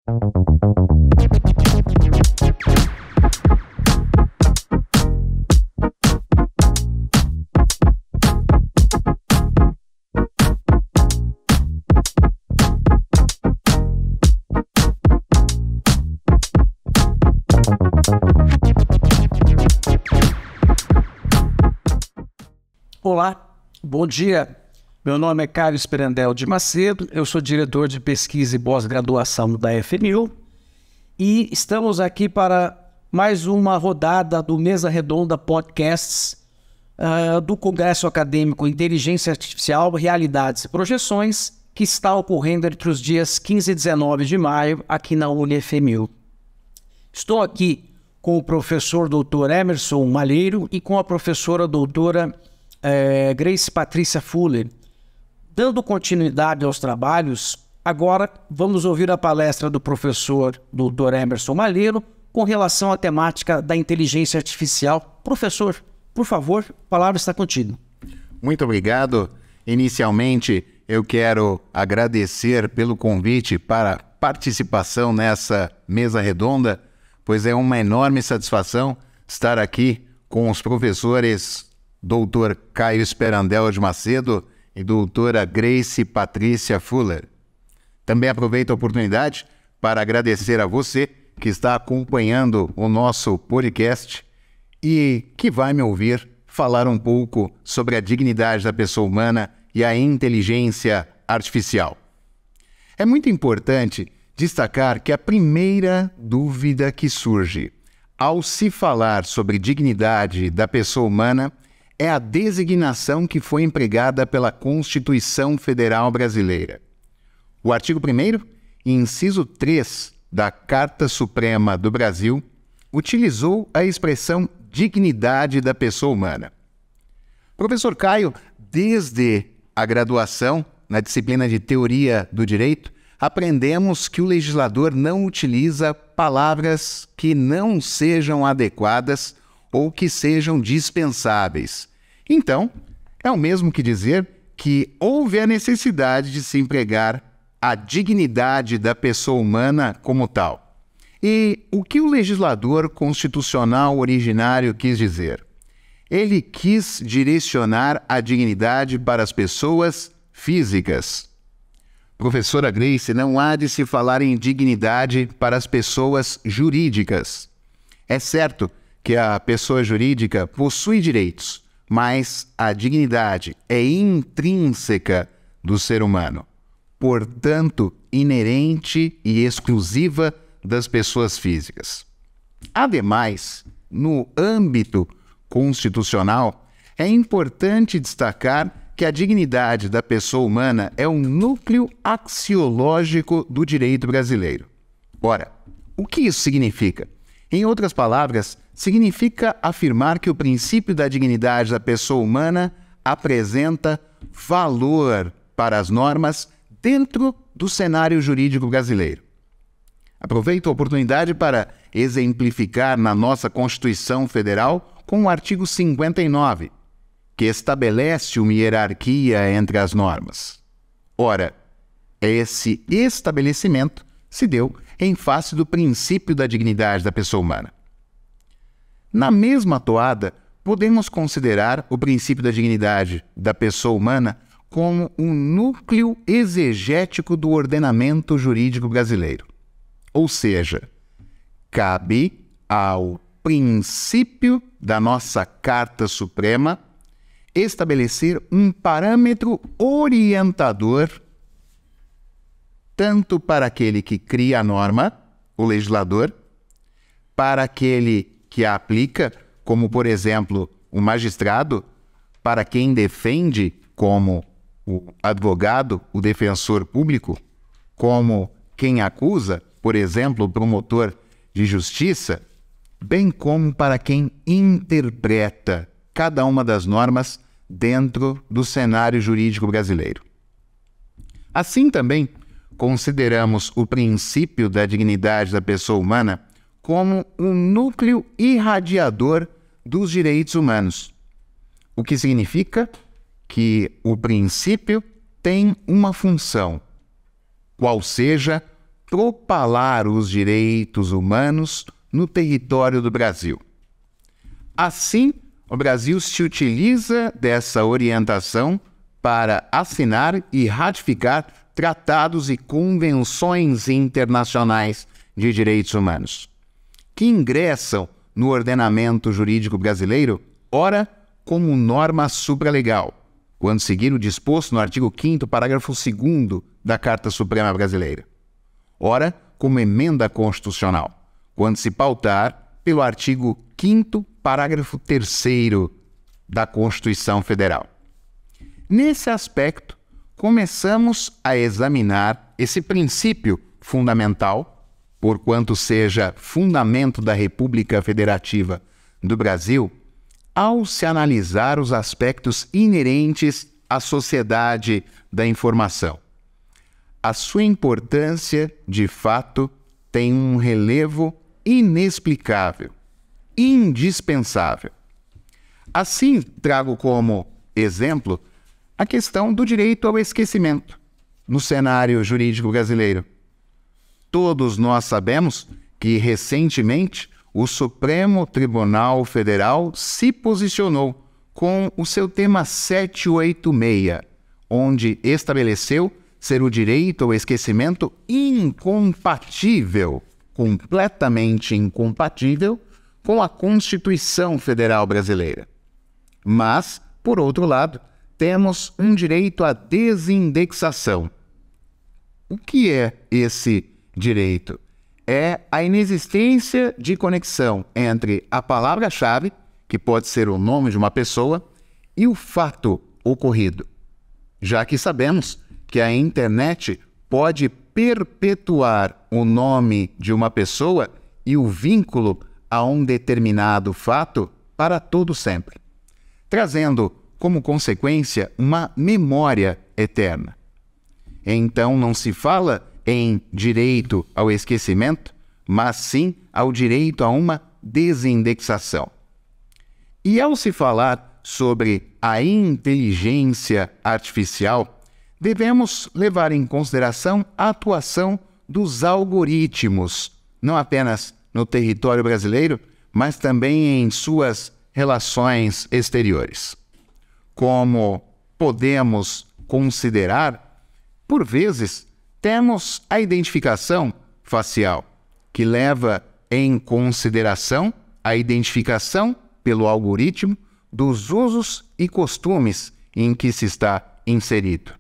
Olá, bom dia. Meu nome é Caio Sperandel de Macedo, eu sou diretor de pesquisa e pós-graduação da FMU e estamos aqui para mais uma rodada do Mesa Redonda Podcasts do Congresso Acadêmico Inteligência Artificial, Realidades e Projeções, que está ocorrendo entre os dias 15 e 19 de maio aqui na UniFMU. Estou aqui com o professor Dr. Emerson Malheiro e com a professora doutora Grace Patrícia Fuller. Dando continuidade aos trabalhos, agora vamos ouvir a palestra do professor Dr. Emerson Malheiro com relação à temática da inteligência artificial. Professor, por favor, a palavra está contigo. Muito obrigado. Inicialmente, eu quero agradecer pelo convite para participação nessa mesa redonda, pois é uma enorme satisfação estar aqui com os professores Dr. Caio Sperandel de Macedo e doutora Grace Patrícia Fuller. Também aproveito a oportunidade para agradecer a você que está acompanhando o nosso podcast e que vai me ouvir falar um pouco sobre a dignidade da pessoa humana e a inteligência artificial. É muito importante destacar que a primeira dúvida que surge ao se falar sobre dignidade da pessoa humana é a designação que foi empregada pela Constituição Federal Brasileira. O artigo 1º, inciso 3 da Carta Suprema do Brasil, utilizou a expressão dignidade da pessoa humana. Professor Caio, desde a graduação na disciplina de Teoria do Direito, aprendemos que o legislador não utiliza palavras que não sejam adequadas ou que sejam dispensáveis. Então, é o mesmo que dizer que houve a necessidade de se empregar a dignidade da pessoa humana como tal. E o que o legislador constitucional originário quis dizer? Ele quis direcionar a dignidade para as pessoas físicas. Professora Grace, não há de se falar em dignidade para as pessoas jurídicas. É certo que a pessoa jurídica possui direitos, mas a dignidade é intrínseca do ser humano, portanto, inerente e exclusiva das pessoas físicas. Ademais, no âmbito constitucional, é importante destacar que a dignidade da pessoa humana é um núcleo axiológico do direito brasileiro. Ora, o que isso significa? Em outras palavras, significa afirmar que o princípio da dignidade da pessoa humana apresenta valor para as normas dentro do cenário jurídico brasileiro. Aproveito a oportunidade para exemplificar na nossa Constituição Federal com o artigo 59, que estabelece uma hierarquia entre as normas. Ora, esse estabelecimento se deu em face do princípio da dignidade da pessoa humana. Na mesma toada, podemos considerar o princípio da dignidade da pessoa humana como um núcleo exegético do ordenamento jurídico brasileiro. Ou seja, cabe ao princípio da nossa Carta Suprema estabelecer um parâmetro orientador tanto para aquele que cria a norma, o legislador, para aquele que a aplica, como, por exemplo, o magistrado, para quem defende, como o advogado, o defensor público, como quem acusa, por exemplo, o promotor de justiça, bem como para quem interpreta cada uma das normas dentro do cenário jurídico brasileiro. Assim também, consideramos o princípio da dignidade da pessoa humana como um núcleo irradiador dos direitos humanos, o que significa que o princípio tem uma função, qual seja propalar os direitos humanos no território do Brasil. Assim, o Brasil se utiliza dessa orientação para assinar e ratificar tratados e convenções internacionais de direitos humanos, que ingressam no ordenamento jurídico brasileiro, ora como norma supralegal, quando seguir o disposto no artigo 5º, parágrafo 2º da Carta Suprema Brasileira, ora como emenda constitucional, quando se pautar pelo artigo 5º, parágrafo 3º da Constituição Federal. Nesse aspecto, começamos a examinar esse princípio fundamental, porquanto seja fundamento da República Federativa do Brasil, ao se analisar os aspectos inerentes à sociedade da informação. A sua importância, de fato, tem um relevo inexplicável, indispensável. Assim, trago como exemplo a questão do direito ao esquecimento no cenário jurídico brasileiro. Todos nós sabemos que, recentemente, o Supremo Tribunal Federal se posicionou com o seu tema 786, onde estabeleceu ser o direito ao esquecimento incompatível, completamente incompatível, com a Constituição Federal Brasileira. Mas, por outro lado, temos um direito à desindexação. O que é esse direito? É a inexistência de conexão entre a palavra-chave, que pode ser o nome de uma pessoa, e o fato ocorrido, já que sabemos que a internet pode perpetuar o nome de uma pessoa e o vínculo a um determinado fato para todo sempre, trazendo como consequência uma memória eterna. Então não se fala em direito ao esquecimento, mas sim ao direito a uma desindexação. E ao se falar sobre a inteligência artificial, devemos levar em consideração a atuação dos algoritmos, não apenas no território brasileiro, mas também em suas relações exteriores. Como podemos considerar, por vezes, temos a identificação facial, que leva em consideração a identificação pelo algoritmo dos usos e costumes em que se está inserido.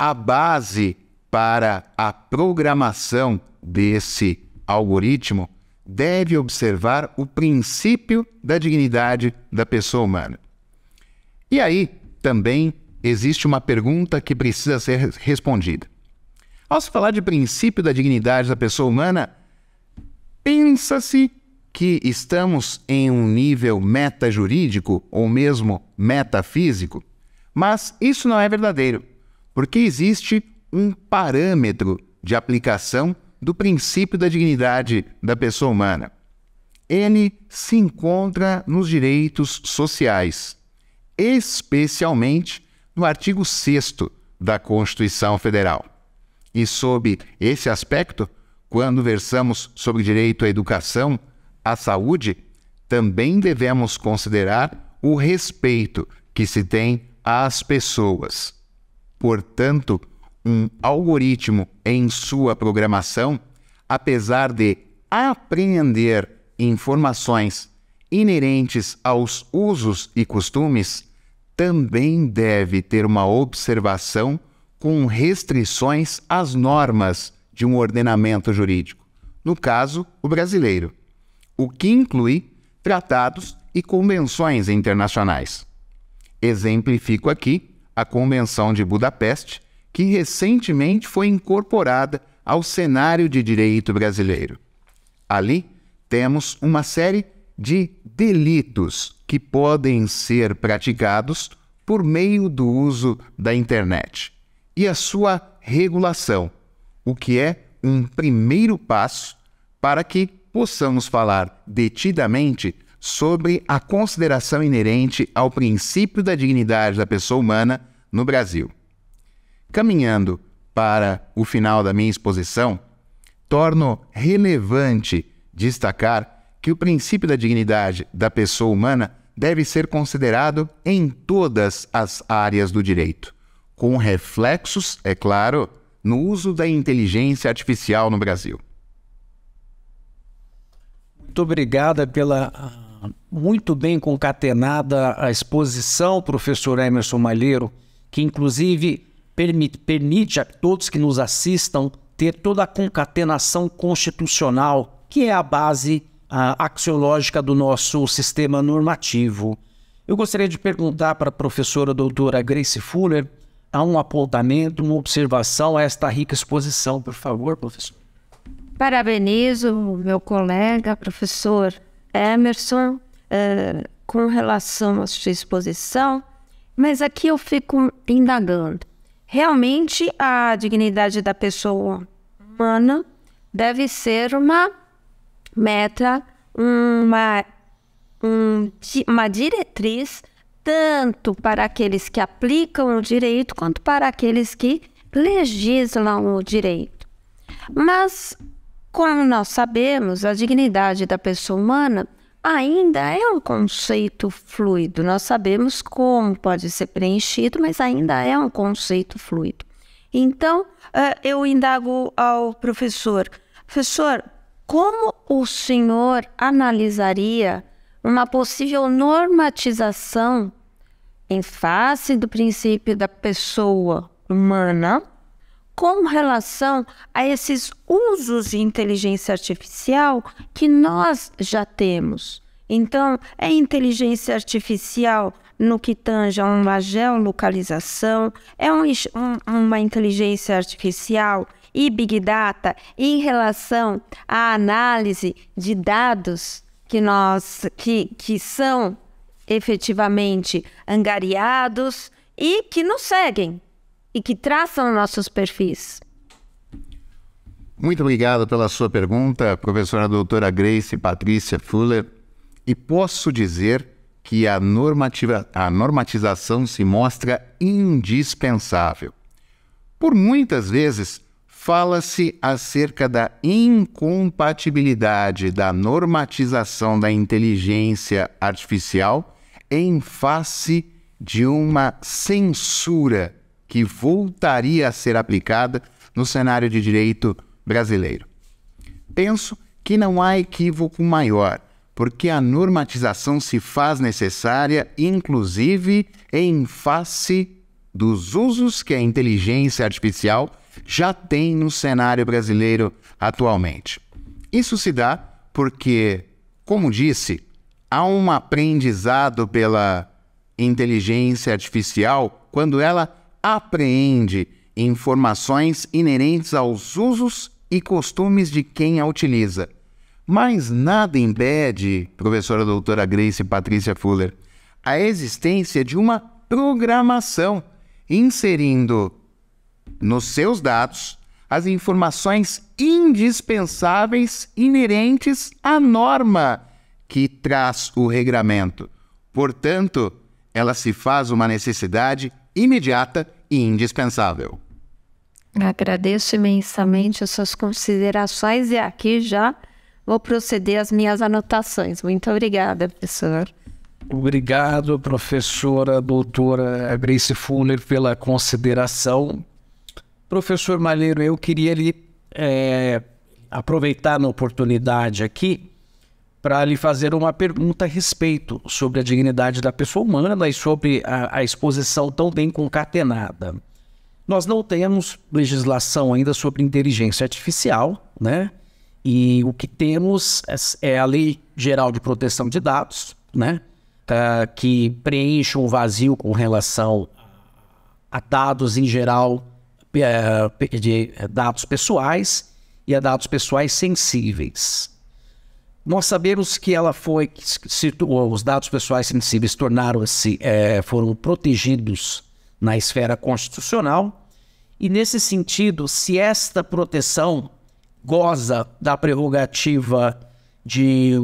A base para a programação desse algoritmo deve observar o princípio da dignidade da pessoa humana. E aí também existe uma pergunta que precisa ser respondida. Ao se falar de princípio da dignidade da pessoa humana, pensa-se que estamos em um nível metajurídico ou mesmo metafísico, mas isso não é verdadeiro, porque existe um parâmetro de aplicação do princípio da dignidade da pessoa humana. Ele se encontra nos direitos sociais, especialmente no artigo 6º da Constituição Federal. E sob esse aspecto, quando versamos sobre direito à educação, à saúde, também devemos considerar o respeito que se tem às pessoas. Portanto, um algoritmo em sua programação, apesar de apreender informações inerentes aos usos e costumes, também deve ter uma observação com restrições às normas de um ordenamento jurídico, no caso, o brasileiro, o que inclui tratados e convenções internacionais. Exemplifico aqui a Convenção de Budapeste, que recentemente foi incorporada ao cenário de direito brasileiro. Ali temos uma série de delitos que podem ser praticados por meio do uso da internet e a sua regulação, o que é um primeiro passo para que possamos falar detidamente sobre a consideração inerente ao princípio da dignidade da pessoa humana no Brasil. Caminhando para o final da minha exposição, torno relevante destacar que o princípio da dignidade da pessoa humana deve ser considerado em todas as áreas do direito, com reflexos, é claro, no uso da inteligência artificial no Brasil. Muito obrigada pela muito bem concatenada a exposição, professor Emerson Malheiro, que inclusive permite a todos que nos assistam ter toda a concatenação constitucional, que é a base axiológica do nosso sistema normativo. Eu gostaria de perguntar para a professora doutora Grace Fuller há um apontamento, uma observação a esta rica exposição, por favor, professor. Parabenizo o meu colega, professor Emerson, com relação à sua exposição, mas aqui eu fico indagando. Realmente, a dignidade da pessoa humana deve ser uma meta, uma diretriz, tanto para aqueles que aplicam o direito, quanto para aqueles que legislam o direito. Mas, como nós sabemos, a dignidade da pessoa humana ainda é um conceito fluido. Nós sabemos como pode ser preenchido, mas ainda é um conceito fluido. Então, eu indago ao professor: professor, como o senhor analisaria uma possível normatização em face do princípio da pessoa humana com relação a esses usos de inteligência artificial que nós já temos? Então, é inteligência artificial no que tange a uma geolocalização, é uma inteligência artificial e Big Data em relação à análise de dados que são efetivamente angariados e que nos seguem e que traçam nossos perfis. Muito obrigado pela sua pergunta, professora doutora Grace Patrícia Fuller. E posso dizer que a normatização se mostra indispensável. Por muitas vezes, fala-se acerca da incompatibilidade da normatização da inteligência artificial em face de uma censura que voltaria a ser aplicada no cenário de direito brasileiro. Penso que não há equívoco maior, porque a normatização se faz necessária, inclusive em face dos usos que a inteligência artificial já tem no cenário brasileiro atualmente. Isso se dá porque, como disse, há um aprendizado pela inteligência artificial quando ela apreende informações inerentes aos usos e costumes de quem a utiliza. Mas nada impede, professora doutora Grace Patrícia Fuller, a existência de uma programação inserindo nos seus dados as informações indispensáveis inerentes à norma que traz o regramento. Portanto, ela se faz uma necessidade imediata e indispensável. Agradeço imensamente as suas considerações e aqui já vou proceder às minhas anotações. Muito obrigada, professor. Obrigado, professora doutora Grace Fuller, pela consideração. Professor Malheiro, eu queria aproveitar a oportunidade aqui para lhe fazer uma pergunta a respeito sobre a dignidade da pessoa humana e sobre a exposição tão bem concatenada. Nós não temos legislação ainda sobre inteligência artificial, né? E o que temos é a Lei Geral de Proteção de Dados, né? Que preenche um vazio com relação a dados em geral, de dados pessoais e a dados pessoais sensíveis. Nós sabemos que os dados pessoais sensíveis foram protegidos na esfera constitucional e, nesse sentido, se esta proteção goza da prerrogativa de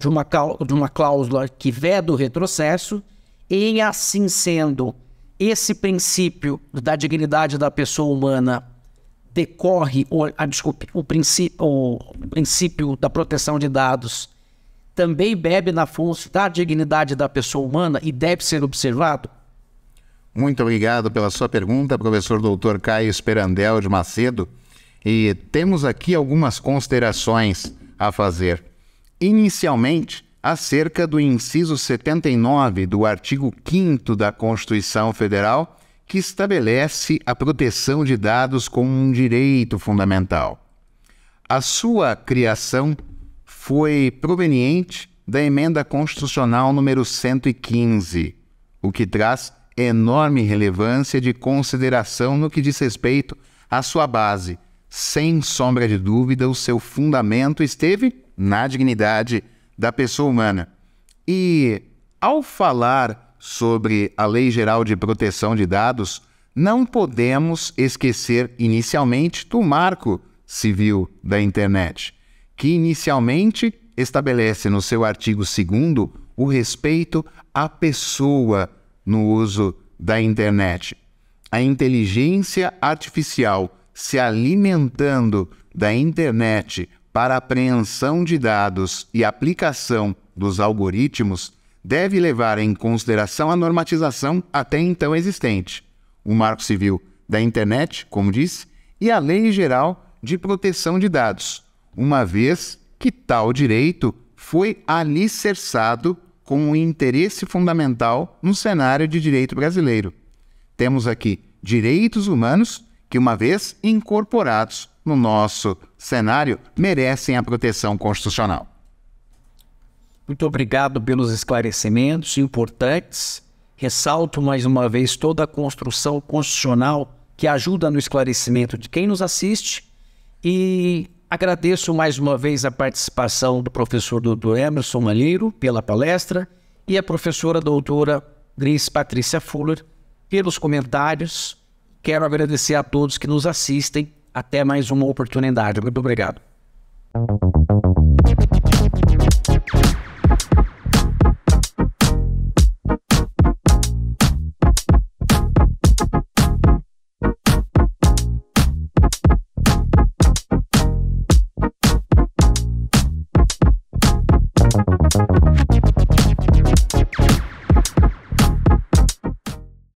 uma cláusula que veda o retrocesso, em assim sendo, esse princípio da dignidade da pessoa humana decorre, o princípio da proteção de dados também bebe na fonte da dignidade da pessoa humana e deve ser observado? Muito obrigado pela sua pergunta, professor Dr. Caio Esperandel de Macedo. E temos aqui algumas considerações a fazer. Inicialmente, acerca do inciso 79 do artigo 5º da Constituição Federal, que estabelece a proteção de dados como um direito fundamental. A sua criação foi proveniente da Emenda Constitucional número 115, o que traz enorme relevância de consideração no que diz respeito à sua base. Sem sombra de dúvida, o seu fundamento esteve na dignidade da pessoa humana. E, ao falar sobre a Lei Geral de Proteção de Dados, não podemos esquecer inicialmente do Marco Civil da Internet, que inicialmente estabelece no seu artigo 2º o respeito à pessoa no uso da internet. A inteligência artificial se alimentando da internet para apreensão de dados e aplicação dos algoritmos deve levar em consideração a normatização até então existente, o Marco Civil da Internet, como disse, e a Lei Geral de Proteção de Dados, uma vez que tal direito foi alicerçado com um interesse fundamental no cenário de direito brasileiro. Temos aqui direitos humanos que, uma vez incorporados no nosso cenário, merecem a proteção constitucional. Muito obrigado pelos esclarecimentos importantes. Ressalto mais uma vez toda a construção constitucional que ajuda no esclarecimento de quem nos assiste e agradeço mais uma vez a participação do professor Dr. Emerson Malheiro pela palestra e a professora doutora Grace Patrícia Fuller pelos comentários. Quero agradecer a todos que nos assistem. Até mais uma oportunidade. Muito obrigado.